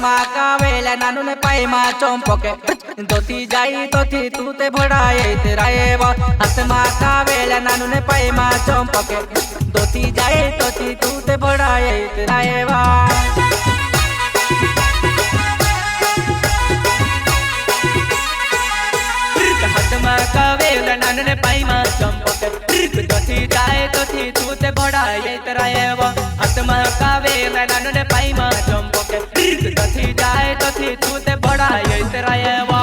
हाथमा कावेला नानू ने पायमा चंपके दोती जाई तोती तू ते भड़ाए तेरा एवा हाथमा कावेला नानू ने पायमा चंपके दोती जाई तोती तू ते भड़ाए तेरा एवा हाथमा कावेला नानू ने पायमा चंपके दोती जाई तोती तू ते भड़ाए तेरा एवा हाथमा कावेला नानू ने पायमा चंपके दोती जाए तोती तू ते भड़ाए तेरा एवा